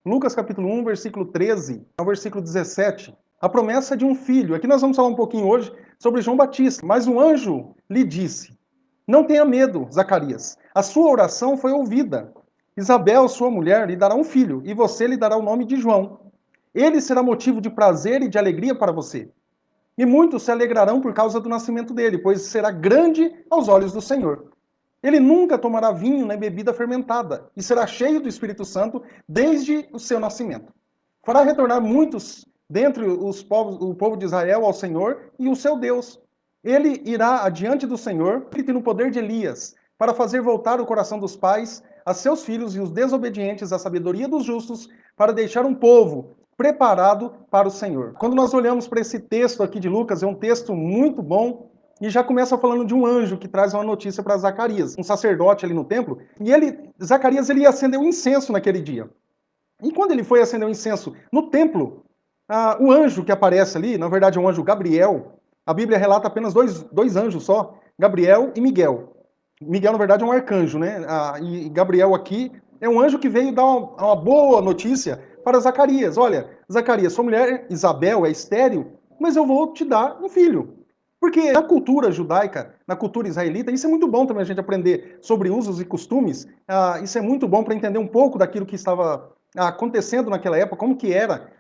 Lucas capítulo 1, versículo 13 ao versículo 17. A promessa de um filho. Aqui nós vamos falar um pouquinho hoje sobre João Batista. Mas um anjo lhe disse: Não tenha medo, Zacarias. A sua oração foi ouvida. Isabel, sua mulher, lhe dará um filho, e você lhe dará o nome de João. Ele será motivo de prazer e de alegria para você. E muitos se alegrarão por causa do nascimento dele, pois será grande aos olhos do Senhor. Ele nunca tomará vinho nem bebida fermentada, e será cheio do Espírito Santo desde o seu nascimento. Fará retornar muitos dentre o povo de Israel ao Senhor e o seu Deus. Ele irá adiante do Senhor, e no poder de Elias, para fazer voltar o coração dos pais a seus filhos e os desobedientes à sabedoria dos justos, para deixar um povo preparado para o Senhor. Quando nós olhamos para esse texto aqui de Lucas, é um texto muito bom, e já começa falando de um anjo que traz uma notícia para Zacarias, um sacerdote ali no templo, e Zacarias ia acender um incenso naquele dia. E quando ele foi acender o incenso no templo, o anjo que aparece ali, na verdade é um anjo Gabriel, a Bíblia relata apenas dois anjos só, Gabriel e Miguel. Miguel, na verdade, é um arcanjo, né? E Gabriel aqui é um anjo que veio dar uma boa notícia para Zacarias. Olha, Zacarias, sua mulher Isabel é estéril, mas eu vou te dar um filho. Porque na cultura judaica, na cultura israelita, isso é muito bom também a gente aprender sobre usos e costumes. Isso é muito bom para entender um pouco daquilo que estava acontecendo naquela época, como que era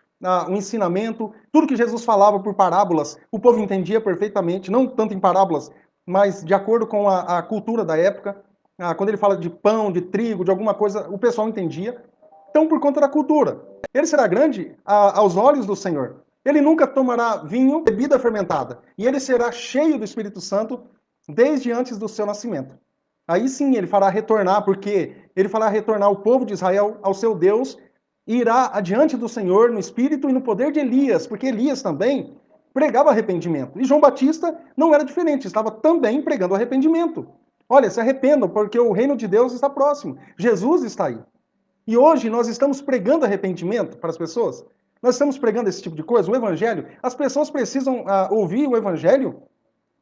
o ensinamento, tudo que Jesus falava por parábolas, o povo entendia perfeitamente, não tanto em parábolas, mas de acordo com a cultura da época. Quando ele fala de pão, de trigo, de alguma coisa, o pessoal entendia. Então, por conta da cultura. Ele será grande aos olhos do Senhor. Ele nunca tomará vinho, bebida fermentada. E ele será cheio do Espírito Santo desde antes do seu nascimento. Aí sim ele fará retornar, porque ele fará retornar o povo de Israel ao seu Deus e irá adiante do Senhor no espírito e no poder de Elias, porque Elias também pregava arrependimento. E João Batista não era diferente, estava também pregando arrependimento. Olha, se arrependam, porque o reino de Deus está próximo. Jesus está aí. E hoje nós estamos pregando arrependimento para as pessoas. Nós estamos pregando esse tipo de coisa, o evangelho. As pessoas precisam ouvir o evangelho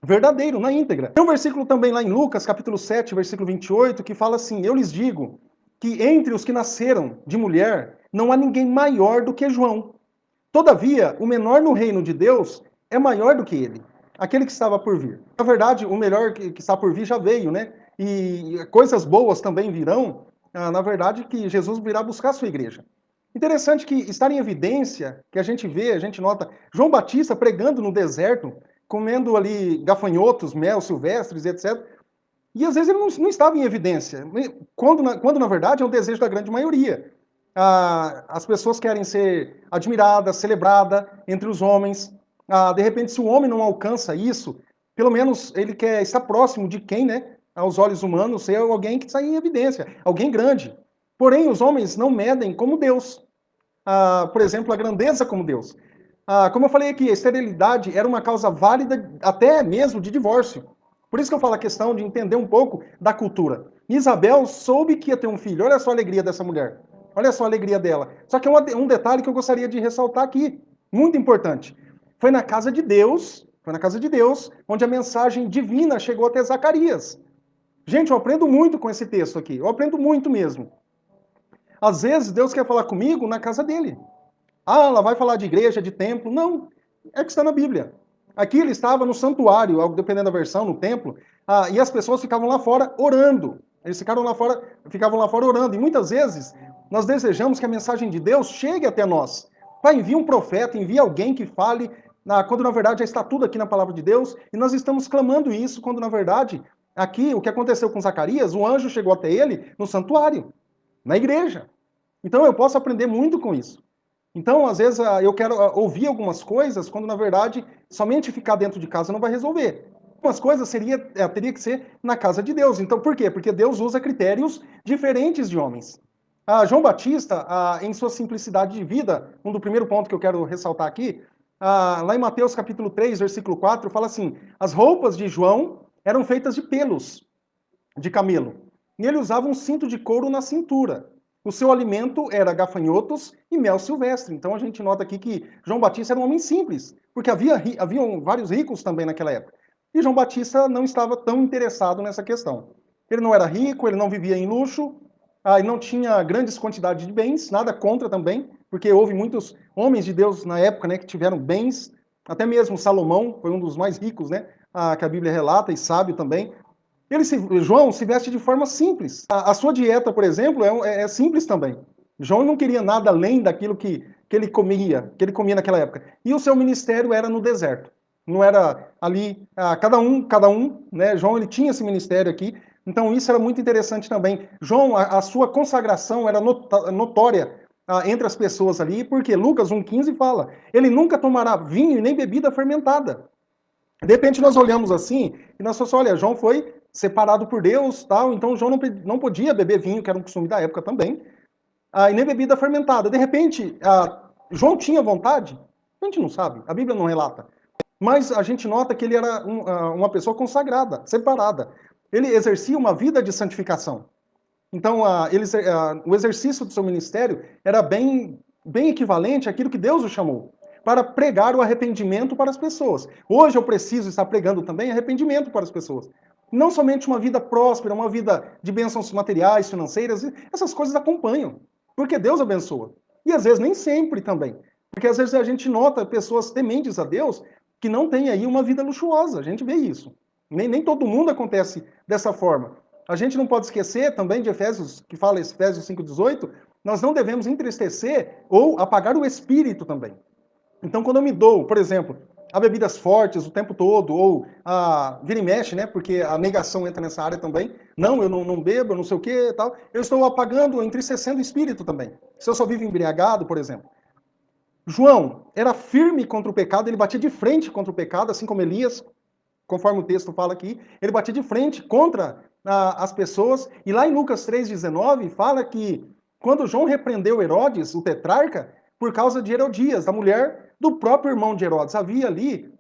verdadeiro, na íntegra. Tem um versículo também lá em Lucas, capítulo 7, versículo 28, que fala assim: Eu lhes digo que entre os que nasceram de mulher não há ninguém maior do que João. Todavia, o menor no reino de Deus é maior do que ele, aquele que estava por vir. Na verdade, o melhor que está por vir já veio, né? E coisas boas também virão, na verdade, que Jesus virá buscar a sua igreja. Interessante que está em evidência, que a gente vê, a gente nota, João Batista pregando no deserto, comendo ali gafanhotos, mel, silvestres, etc. E às vezes ele não estava em evidência, quando na verdade é o desejo da grande maioria. As pessoas querem ser admiradas, celebradas entre os homens. De repente, se o homem não alcança isso, pelo menos ele quer estar próximo de quem, né? Aos olhos humanos, ser alguém que está em evidência, alguém grande. Porém, os homens não medem como Deus. Por exemplo, a grandeza como Deus. Como eu falei aqui, a esterilidade era uma causa válida até mesmo de divórcio. Por isso que eu falo a questão de entender um pouco da cultura. Isabel soube que ia ter um filho. Olha só a alegria dessa mulher. Olha só a alegria dela. Só que é um detalhe que eu gostaria de ressaltar aqui, muito importante. Foi na casa de Deus, onde a mensagem divina chegou até Zacarias. Gente, eu aprendo muito com esse texto aqui. Eu aprendo muito mesmo. Às vezes Deus quer falar comigo na casa dele. Ela vai falar de igreja, de templo. Não, é que está na Bíblia. Aqui ele estava no santuário, dependendo da versão, no templo, e as pessoas ficavam lá fora orando. Eles ficavam lá fora orando. E muitas vezes nós desejamos que a mensagem de Deus chegue até nós. Pai, envia um profeta, envia alguém que fale, quando na verdade já está tudo aqui na palavra de Deus, e nós estamos clamando isso, quando na verdade, aqui, o que aconteceu com Zacarias, o anjo chegou até ele no santuário, na igreja. Então eu posso aprender muito com isso. Então, às vezes, eu quero ouvir algumas coisas, quando na verdade, somente ficar dentro de casa não vai resolver. Algumas coisas teria que ser na casa de Deus. Então, por quê? Porque Deus usa critérios diferentes de homens. João Batista, em sua simplicidade de vida, do primeiro ponto que eu quero ressaltar aqui, lá em Mateus capítulo 3, versículo 4, fala assim: as roupas de João eram feitas de pelos de camelo, e ele usava um cinto de couro na cintura. O seu alimento era gafanhotos e mel silvestre. Então a gente nota aqui que João Batista era um homem simples, porque haviam vários ricos também naquela época. E João Batista não estava tão interessado nessa questão. Ele não era rico, ele não vivia em luxo, e não tinha grandes quantidades de bens, nada contra também, porque houve muitos homens de Deus na época, né, que tiveram bens, até mesmo Salomão foi um dos mais ricos, né, que a Bíblia relata, e sábio também. João se veste de forma simples. A sua dieta, por exemplo, é simples também. João não queria nada além daquilo que ele comia naquela época. E o seu ministério era no deserto. Não era ali, cada um, né? João ele tinha esse ministério aqui, então isso era muito interessante também. João, a sua consagração era notória entre as pessoas ali, porque Lucas 1,15 fala, ele nunca tomará vinho e nem bebida fermentada. De repente nós olhamos assim, e nós falamos, olha, João foi separado por Deus, tal, então João não podia beber vinho, que era um costume da época também, e nem bebida fermentada. De repente, João tinha vontade? A gente não sabe, a Bíblia não relata. Mas a gente nota que ele era uma pessoa consagrada, separada. Ele exercia uma vida de santificação. Então, o exercício do seu ministério era bem equivalente àquilo que Deus o chamou, para pregar o arrependimento para as pessoas. Hoje eu preciso estar pregando também arrependimento para as pessoas. Não somente uma vida próspera, uma vida de bênçãos materiais, financeiras, essas coisas acompanham, porque Deus abençoa. E às vezes nem sempre também. Porque às vezes a gente nota pessoas tementes a Deus que não têm aí uma vida luxuosa. A gente vê isso. Nem todo mundo acontece dessa forma. A gente não pode esquecer também de Efésios, que fala Efésios 5,18, nós não devemos entristecer ou apagar o espírito também. Então, quando eu me dou, por exemplo, a bebidas fortes o tempo todo, ou vira e mexe, né? Porque a negação entra nessa área também. Não, eu não bebo, eu não sei o que tal. Eu estou apagando, entristecendo o espírito também. Se eu só vivo embriagado, por exemplo. João era firme contra o pecado, ele batia de frente contra o pecado, assim como Elias, conforme o texto fala aqui, ele batia de frente contra as pessoas. E lá em Lucas 3,19 fala que quando João repreendeu Herodes, o tetrarca, por causa de Herodias, da mulher do próprio irmão de Herodes, havia ali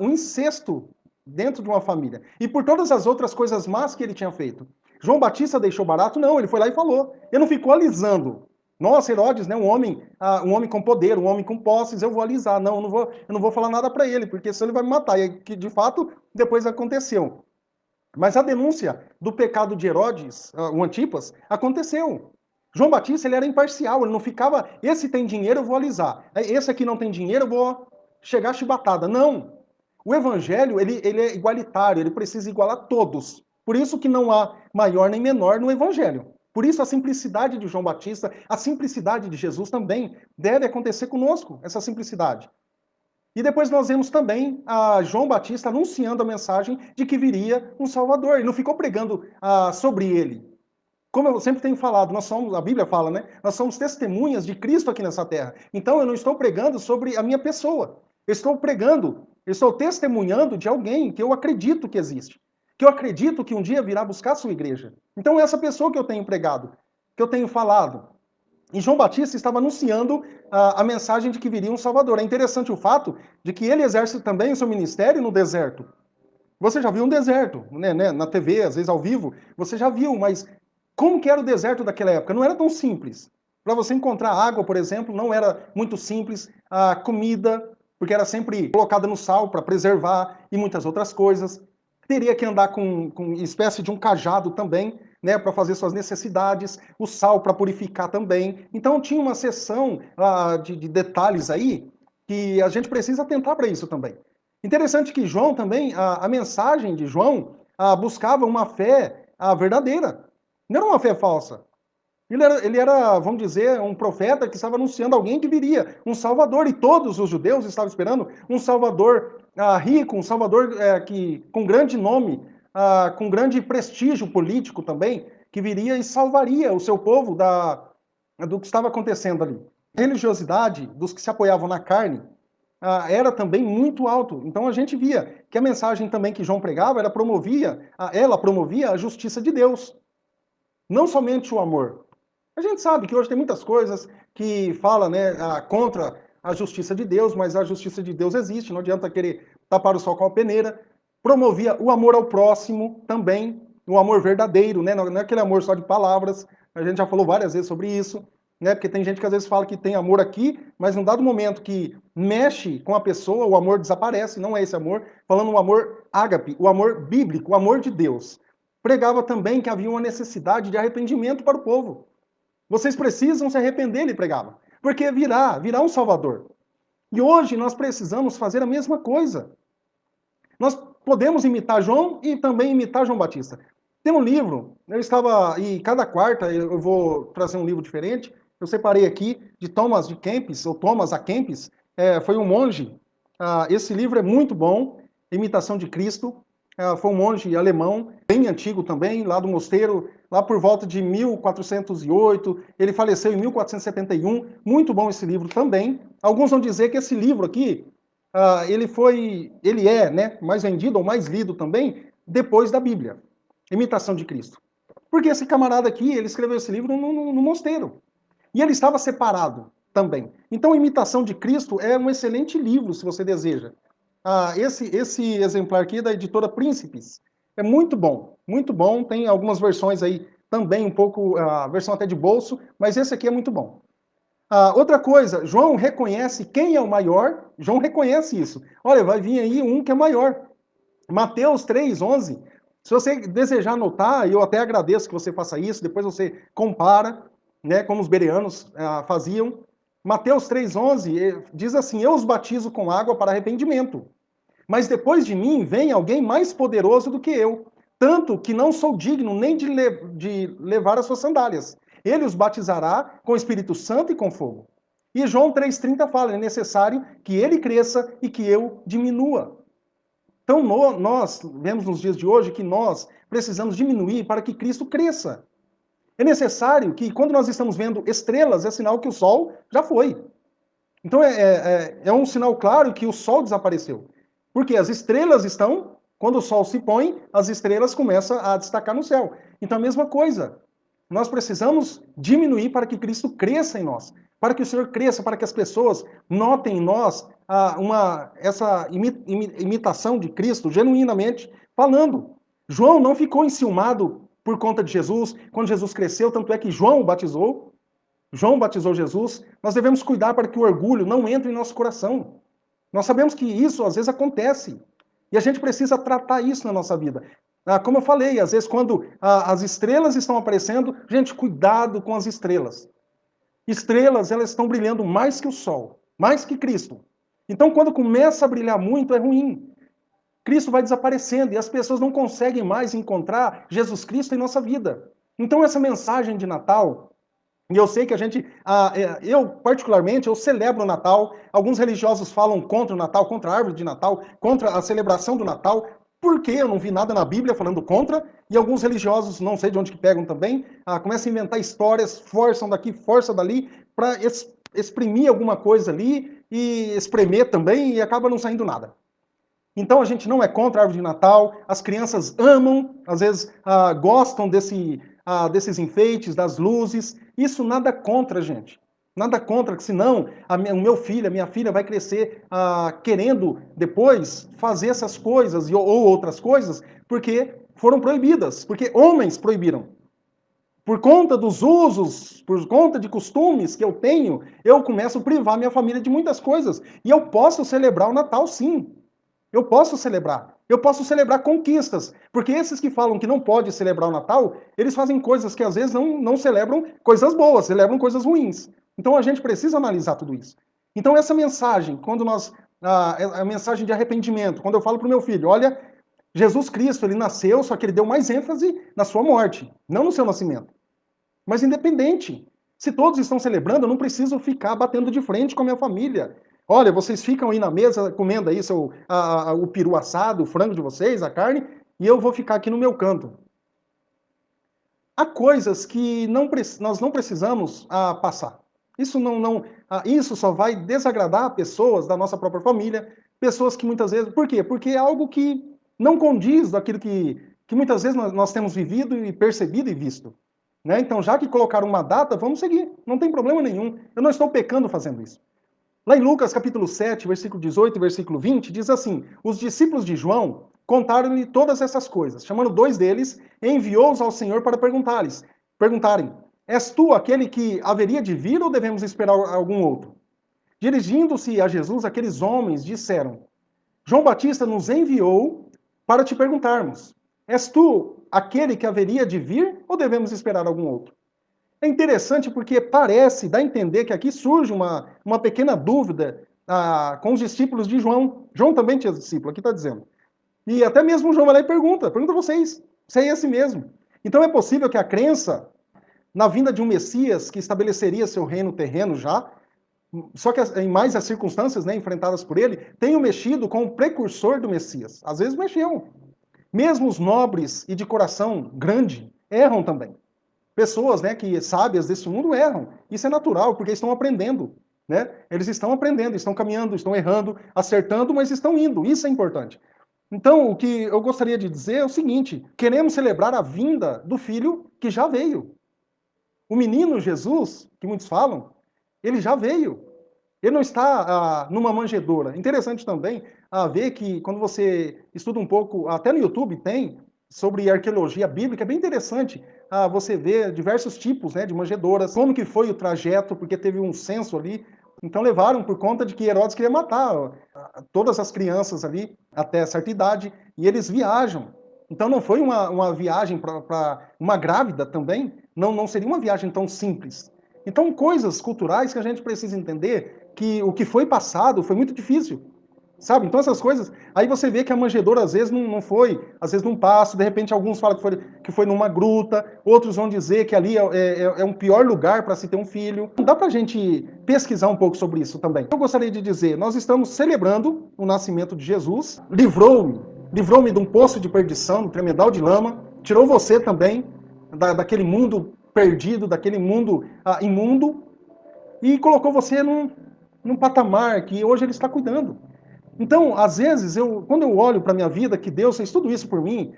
um incesto dentro de uma família. E por todas as outras coisas más que ele tinha feito. João Batista deixou barato? Não, ele foi lá e falou. Ele não ficou alisando. Nossa, Herodes, né, um homem com poder, um homem com posses, eu vou alisar. Não, eu não vou falar nada para ele, porque senão ele vai me matar. E que de fato depois aconteceu. Mas a denúncia do pecado de Herodes, o Antipas, aconteceu. João Batista ele era imparcial, ele não ficava, esse tem dinheiro, eu vou alisar. Esse aqui não tem dinheiro, eu vou chegar chibatada. Não. O evangelho ele é igualitário, ele precisa igualar todos. Por isso que não há maior nem menor no evangelho. Por isso a simplicidade de João Batista, a simplicidade de Jesus também deve acontecer conosco, essa simplicidade. E depois nós vemos também a João Batista anunciando a mensagem de que viria um Salvador. Ele não ficou pregando sobre ele. Como eu sempre tenho falado, a Bíblia fala, né? Nós somos testemunhas de Cristo aqui nessa terra. Então eu não estou pregando sobre a minha pessoa. Eu estou testemunhando de alguém que eu acredito que existe. Que eu acredito que um dia virá buscar a sua igreja. Então é essa pessoa que eu tenho pregado, que eu tenho falado. E João Batista estava anunciando a mensagem de que viria um Salvador. É interessante o fato de que ele exerce também o seu ministério no deserto. Você já viu um deserto, né, na TV, às vezes ao vivo, você já viu, mas como que era o deserto daquela época? Não era tão simples. Para você encontrar água, por exemplo, não era muito simples. A comida, porque era sempre colocada no sal para preservar e muitas outras coisas. Teria que andar com espécie de um cajado também, né, para fazer suas necessidades, o sal para purificar também. Então tinha uma seção de detalhes aí que a gente precisa atentar para isso também. Interessante que João também, a mensagem de João buscava uma fé verdadeira. Não era uma fé falsa. Ele era, vamos dizer, um profeta que estava anunciando alguém que viria, um Salvador, e todos os judeus estavam esperando um Salvador rico, um Salvador com grande nome, com grande prestígio político também, que viria e salvaria o seu povo do que estava acontecendo ali. A religiosidade dos que se apoiavam na carne era também muito alto. Então a gente via que a mensagem também que João pregava, ela promovia a justiça de Deus. Não somente o amor. A gente sabe que hoje tem muitas coisas que falam, né, contra a justiça de Deus, mas a justiça de Deus existe, não adianta querer tapar o sol com a peneira. Promovia o amor ao próximo também, o amor verdadeiro, né? Não é aquele amor só de palavras, a gente já falou várias vezes sobre isso, né? Porque tem gente que às vezes fala que tem amor aqui, mas num dado momento que mexe com a pessoa, o amor desaparece, não é esse amor, falando o amor ágape, o amor bíblico, o amor de Deus. pregava também que havia uma necessidade de arrependimento para o povo. Vocês precisam se arrepender, ele pregava, porque virá um Salvador. E hoje nós precisamos fazer a mesma coisa. Nós podemos imitar João e também imitar João Batista. Tem um livro, e cada quarta eu vou trazer um livro diferente. Eu separei aqui de Thomas de Kempis, ou Thomas a Kempis, foi um monge. Esse livro é muito bom, Imitação de Cristo. Foi um monge alemão, bem antigo também, lá do mosteiro, lá por volta de 1408. Ele faleceu em 1471. Muito bom esse livro também. Alguns vão dizer que esse livro aqui, ele é, né, mais vendido ou mais lido também depois da Bíblia, Imitação de Cristo. Porque esse camarada aqui, ele escreveu esse livro no mosteiro. E ele estava separado também. Então, Imitação de Cristo é um excelente livro, se você deseja. Esse exemplar aqui é da editora Príncipes. É muito bom, muito bom. Tem algumas versões aí também, um pouco, a versão até de bolso, mas esse aqui é muito bom. Outra coisa, João reconhece quem é o maior. João reconhece isso. Olha, vai vir aí um que é maior. Mateus 3:11. Se você desejar anotar, eu até agradeço que você faça isso, depois você compara, né, como os bereanos faziam. Mateus 3:11 diz assim: eu os batizo com água para arrependimento, mas depois de mim vem alguém mais poderoso do que eu, tanto que não sou digno nem de levar as suas sandálias. Ele os batizará com o Espírito Santo e com fogo. E João 3,30 fala: é necessário que ele cresça e que eu diminua. Então nós vemos nos dias de hoje que nós precisamos diminuir para que Cristo cresça. É necessário que, quando nós estamos vendo estrelas, é sinal que o sol já foi. Então é um sinal claro que o sol desapareceu. Porque as estrelas estão, quando o sol se põe, as estrelas começam a destacar no céu. Então a mesma coisa. Nós precisamos diminuir para que Cristo cresça em nós. Para que o Senhor cresça, para que as pessoas notem em nós essa imitação de Cristo, genuinamente falando. João não ficou enciumado por conta de Jesus, quando Jesus cresceu, tanto é que João o batizou. João batizou Jesus. Nós devemos cuidar para que o orgulho não entre em nosso coração. Nós sabemos que isso às vezes acontece. E a gente precisa tratar isso na nossa vida. Como eu falei, às vezes quando as estrelas estão aparecendo, gente, cuidado com as estrelas. Estrelas, elas estão brilhando mais que o sol, mais que Cristo. Então, quando começa a brilhar muito, é ruim. Cristo vai desaparecendo e as pessoas não conseguem mais encontrar Jesus Cristo em nossa vida. Então, essa mensagem de Natal, e eu sei que a gente, eu particularmente, eu celebro o Natal. Alguns religiosos falam contra o Natal, contra a árvore de Natal, contra a celebração do Natal, porque eu não vi nada na Bíblia falando contra, e alguns religiosos, não sei de onde que pegam também, começam a inventar histórias, forçam daqui, forçam dali, para exprimir alguma coisa ali, e espremer também, e acaba não saindo nada. Então a gente não é contra a árvore de Natal, as crianças amam, às vezes gostam desses enfeites, das luzes. Isso nada contra, gente. Nada contra, que senão o meu filho, a minha filha vai crescer querendo depois fazer essas coisas ou outras coisas, porque foram proibidas, porque homens proibiram. Por conta dos usos, por conta de costumes que eu tenho, eu começo a privar minha família de muitas coisas. E eu posso celebrar o Natal, sim. Eu posso celebrar. Eu posso celebrar conquistas. Porque esses que falam que não pode celebrar o Natal, eles fazem coisas que às vezes não celebram coisas boas, celebram coisas ruins. Então a gente precisa analisar tudo isso. Então essa mensagem, quando a mensagem de arrependimento, quando eu falo para o meu filho, olha, Jesus Cristo, ele nasceu, só que ele deu mais ênfase na sua morte, não no seu nascimento. Mas independente, se todos estão celebrando, eu não preciso ficar batendo de frente com a minha família. Olha, vocês ficam aí na mesa comendo aí o peru assado, o frango de vocês, a carne, e eu vou ficar aqui no meu canto. Há coisas que nós não precisamos passar. Isso só vai desagradar pessoas da nossa própria família, pessoas que muitas vezes... Por quê? Porque é algo que não condiz daquilo que muitas vezes nós temos vivido e percebido e visto. Né? Então, já que colocaram uma data, vamos seguir. Não tem problema nenhum. Eu não estou pecando fazendo isso. Lá em Lucas capítulo 7, versículo 18 e versículo 20, diz assim: os discípulos de João contaram-lhe todas essas coisas. Chamando 2 deles, enviou-os ao Senhor para perguntarem: és tu aquele que haveria de vir ou devemos esperar algum outro? Dirigindo-se a Jesus, aqueles homens disseram: João Batista nos enviou para te perguntarmos: és tu aquele que haveria de vir ou devemos esperar algum outro? É interessante porque parece, dá a entender que aqui surge uma pequena dúvida com os discípulos de João. João também tinha discípulo, aqui está dizendo. E até mesmo João vai lá e pergunta a vocês, se é esse mesmo. Então é possível que a crença na vinda de um Messias que estabeleceria seu reino terreno já, só que em mais as circunstâncias, né, enfrentadas por ele, tenham mexido com o precursor do Messias. Às vezes mexeu. Mesmo os nobres e de coração grande erram também. Pessoas, né, que sábias desse mundo erram. Isso é natural, porque estão aprendendo. Né? Eles estão aprendendo, estão caminhando, estão errando, acertando, mas estão indo. Isso é importante. Então, o que eu gostaria de dizer é o seguinte: queremos celebrar a vinda do Filho que já veio. O menino Jesus, que muitos falam, ele já veio. Ele não está numa manjedoura. Interessante também ver que quando você estuda um pouco, até no YouTube tem, sobre arqueologia bíblica, é bem interessante você ver diversos tipos, né, de manjedouras, como que foi o trajeto, porque teve um censo ali. Então levaram por conta de que Herodes queria matar todas as crianças ali até certa idade, e eles viajam. Então não foi uma viagem para uma grávida também, não seria uma viagem tão simples. Então coisas culturais que a gente precisa entender que o que foi passado foi muito difícil. Sabe? Então essas coisas, aí você vê que a manjedoura às vezes não foi, às vezes num passo, de repente alguns falam que foi numa gruta, outros vão dizer que ali é um pior lugar para se ter um filho. Dá pra gente pesquisar um pouco sobre isso também. Eu gostaria de dizer, nós estamos celebrando o nascimento de Jesus, livrou-me de um poço de perdição, um tremedal de lama, tirou você também daquele mundo perdido, daquele mundo imundo, e colocou você num patamar que hoje ele está cuidando. Então, às vezes, quando eu olho para a minha vida, que Deus fez tudo isso por mim,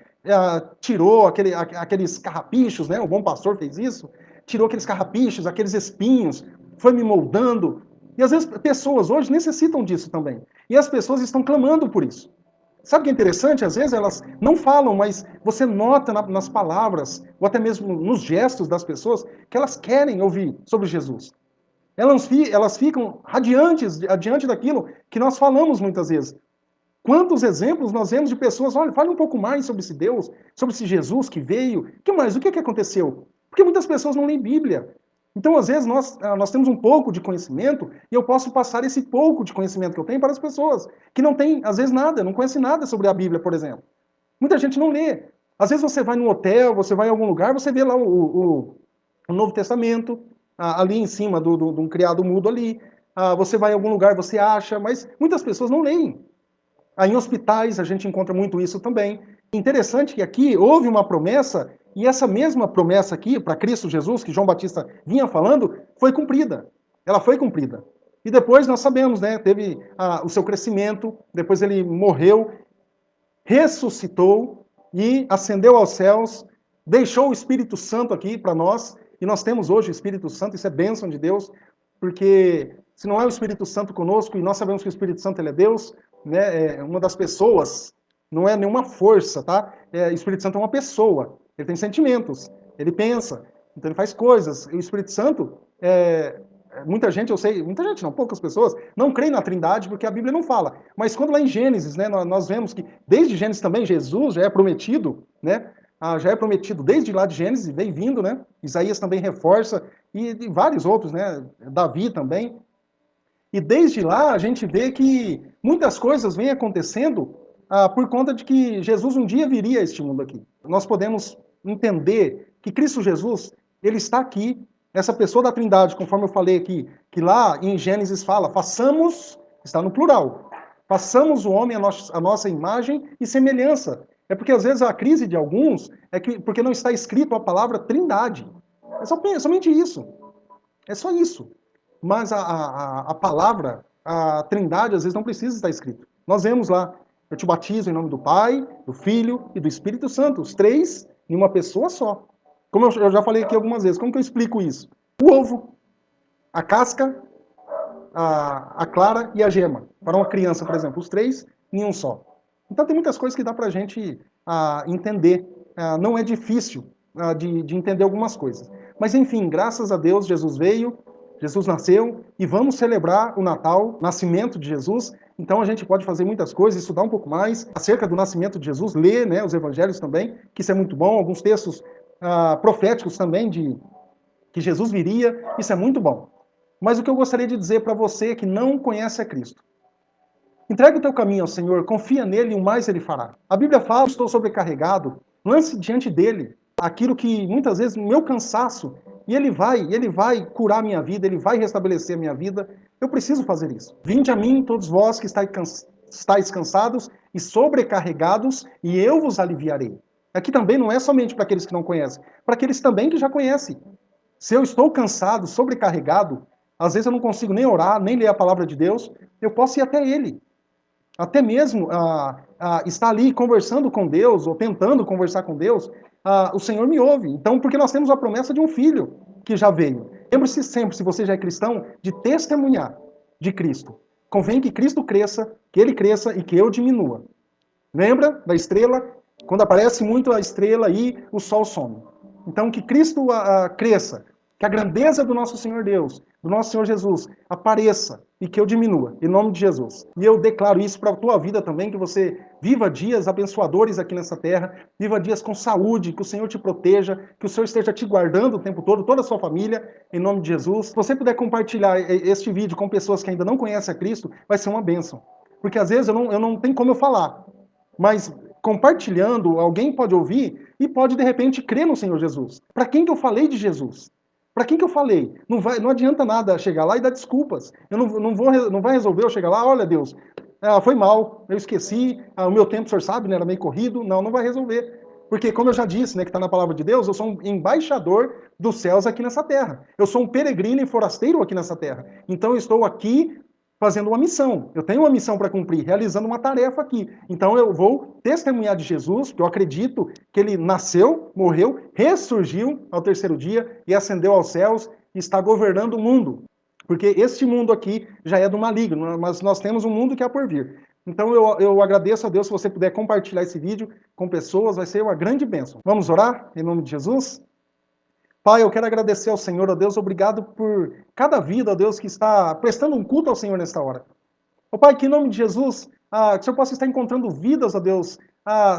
tirou aqueles carrapichos, né? O bom pastor fez isso, tirou aqueles carrapichos, aqueles espinhos, foi me moldando. E às vezes pessoas hoje necessitam disso também. E as pessoas estão clamando por isso. Sabe o que é interessante? Às vezes elas não falam, mas você nota nas palavras, ou até mesmo nos gestos das pessoas, que elas querem ouvir sobre Jesus. Elas ficam radiantes diante daquilo que nós falamos muitas vezes. Quantos exemplos nós vemos de pessoas, olha, fale um pouco mais sobre esse Deus, sobre esse Jesus que veio. Que mais? O que aconteceu? Porque muitas pessoas não leem Bíblia. Então, às vezes, nós temos um pouco de conhecimento e eu posso passar esse pouco de conhecimento que eu tenho para as pessoas que não têm, às vezes, nada, não conhecem nada sobre a Bíblia, por exemplo. Muita gente não lê. Às vezes você vai num hotel, você vai em algum lugar, você vê lá o Novo Testamento, ali em cima de um criado mudo ali. Você vai em algum lugar, você acha, mas muitas pessoas não leem. Em hospitais a gente encontra muito isso também. Interessante que aqui houve uma promessa, e essa mesma promessa aqui, para Cristo Jesus, que João Batista vinha falando, foi cumprida. Ela foi cumprida. E depois nós sabemos, né, teve o seu crescimento, depois ele morreu, ressuscitou e ascendeu aos céus, deixou o Espírito Santo aqui para nós, e nós temos hoje o Espírito Santo, isso é bênção de Deus, porque se não é o Espírito Santo conosco, e nós sabemos que o Espírito Santo ele é Deus, né, é uma das pessoas, não é nenhuma força, tá? O Espírito Santo é uma pessoa, ele tem sentimentos, ele pensa, então ele faz coisas. O Espírito Santo, muita gente, eu sei, muita gente não, poucas pessoas, não creem na Trindade porque a Bíblia não fala. Mas quando lá em Gênesis, né, nós vemos que desde Gênesis também Jesus já é prometido, né? Já é prometido desde lá de Gênesis, vem vindo, né? Isaías também reforça, e vários outros, né? Davi também. E desde lá a gente vê que muitas coisas vêm acontecendo por conta de que Jesus um dia viria a este mundo aqui. Nós podemos entender que Cristo Jesus, ele está aqui, essa pessoa da Trindade, conforme eu falei aqui, que lá em Gênesis fala, façamos, está no plural, façamos o homem a nossa imagem e semelhança. É porque às vezes a crise de alguns é que porque não está escrito a palavra Trindade. É somente isso. É só isso. Mas a palavra, a Trindade, às vezes não precisa estar escrito. Nós vemos lá, eu te batizo em nome do Pai, do Filho e do Espírito Santo, os três em uma pessoa só. Como eu já falei aqui algumas vezes, como que eu explico isso? O ovo, a casca, a clara e a gema. Para uma criança, por exemplo, os três em um só. Então tem muitas coisas que dá para a gente entender. Não é difícil de entender algumas coisas. Mas enfim, graças a Deus, Jesus veio, Jesus nasceu e vamos celebrar o Natal, o nascimento de Jesus. Então a gente pode fazer muitas coisas, estudar um pouco mais acerca do nascimento de Jesus, ler, né, os evangelhos também, que isso é muito bom, alguns textos proféticos também de que Jesus viria, isso é muito bom. Mas o que eu gostaria de dizer para você que não conhece a Cristo, entregue o teu caminho ao Senhor, confia nele e o mais ele fará. A Bíblia fala, estou sobrecarregado, lance diante dele aquilo que muitas vezes, meu cansaço, e ele vai curar a minha vida, ele vai restabelecer a minha vida. Eu preciso fazer isso. Vinde a mim, todos vós que estáis cansados e sobrecarregados, e eu vos aliviarei. Aqui também não é somente para aqueles que não conhecem, para aqueles também que já conhecem. Se eu estou cansado, sobrecarregado, às vezes eu não consigo nem orar, nem ler a palavra de Deus, eu posso ir até ele. Até mesmo estar ali conversando com Deus, ou tentando conversar com Deus, o Senhor me ouve. Então, porque nós temos a promessa de um filho que já veio. Lembre-se sempre, se você já é cristão, de testemunhar de Cristo. Convém que Cristo cresça, que ele cresça e que eu diminua. Lembra da estrela? Quando aparece muito a estrela aí, o sol some. Então, que Cristo cresça, que a grandeza do nosso Senhor Deus, do nosso Senhor Jesus, apareça e que eu diminua, em nome de Jesus. E eu declaro isso para a tua vida também, que você viva dias abençoadores aqui nessa terra, viva dias com saúde, que o Senhor te proteja, que o Senhor esteja te guardando o tempo todo, toda a sua família, em nome de Jesus. Se você puder compartilhar este vídeo com pessoas que ainda não conhecem a Cristo, vai ser uma bênção. Porque às vezes eu não tenho como eu falar, mas compartilhando, alguém pode ouvir e pode de repente crer no Senhor Jesus. Para quem que eu falei de Jesus? Para quem que eu falei? Não adianta nada chegar lá e dar desculpas. Não vai resolver eu chegar lá, olha Deus, foi mal, eu esqueci, o meu tempo, o senhor sabe, né, era meio corrido. Não vai resolver. Porque, como eu já disse, né, que está na palavra de Deus, eu sou um embaixador dos céus aqui nessa terra. Eu sou um peregrino e forasteiro aqui nessa terra. Então eu estou aqui fazendo uma missão. Eu tenho uma missão para cumprir, realizando uma tarefa aqui. Então eu vou testemunhar de Jesus, porque eu acredito que ele nasceu, morreu, ressurgiu ao terceiro dia e ascendeu aos céus e está governando o mundo. Porque este mundo aqui já é do maligno, mas nós temos um mundo que há por vir. Então eu agradeço a Deus se você puder compartilhar esse vídeo com pessoas, vai ser uma grande bênção. Vamos orar em nome de Jesus? Pai, eu quero agradecer ao Senhor, ó Deus, obrigado por cada vida, ó Deus, que está prestando um culto ao Senhor nesta hora. Ó Pai, que em nome de Jesus, que o Senhor possa estar encontrando vidas, ó Deus,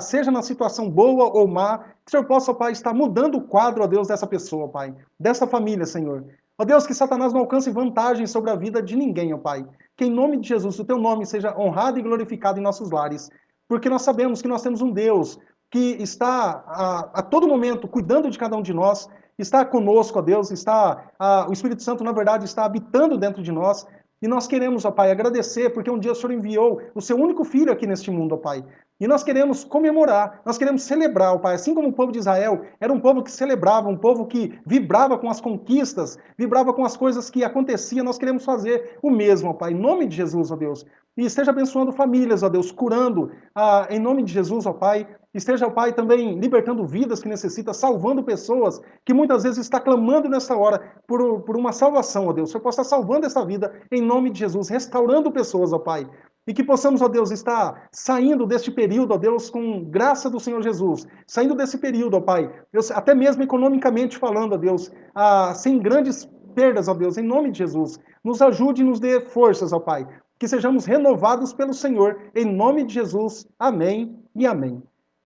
seja na situação boa ou má, que o Senhor possa, ó Pai, estar mudando o quadro, ó Deus, dessa pessoa, ó Pai, dessa família, Senhor. Ó Deus, que Satanás não alcance vantagem sobre a vida de ninguém, ó Pai. Que em nome de Jesus, o Teu nome seja honrado e glorificado em nossos lares, porque nós sabemos que nós temos um Deus que está a todo momento cuidando de cada um de nós, está conosco, ó Deus, o Espírito Santo, na verdade, está habitando dentro de nós, e nós queremos, ó Pai, agradecer, porque um dia o Senhor enviou o seu único filho aqui neste mundo, ó Pai. E nós queremos comemorar, nós queremos celebrar, ó Pai, assim como o povo de Israel era um povo que celebrava, um povo que vibrava com as conquistas, vibrava com as coisas que aconteciam, nós queremos fazer o mesmo, ó Pai, em nome de Jesus, ó Deus. E esteja abençoando famílias, ó Deus, curando, em nome de Jesus, ó Pai. Esteja, ó Pai, também libertando vidas que necessitam, salvando pessoas que muitas vezes está clamando nessa hora por uma salvação, ó Deus. O Senhor possa estar salvando essa vida em nome de Jesus, restaurando pessoas, ó Pai. E que possamos, ó Deus, estar saindo deste período, ó Deus, com graça do Senhor Jesus. Saindo desse período, ó Pai, Deus, até mesmo economicamente falando, ó Deus, sem grandes perdas, ó Deus, em nome de Jesus. Nos ajude e nos dê forças, ó Pai. Que sejamos renovados pelo Senhor, em nome de Jesus. Amém e amém.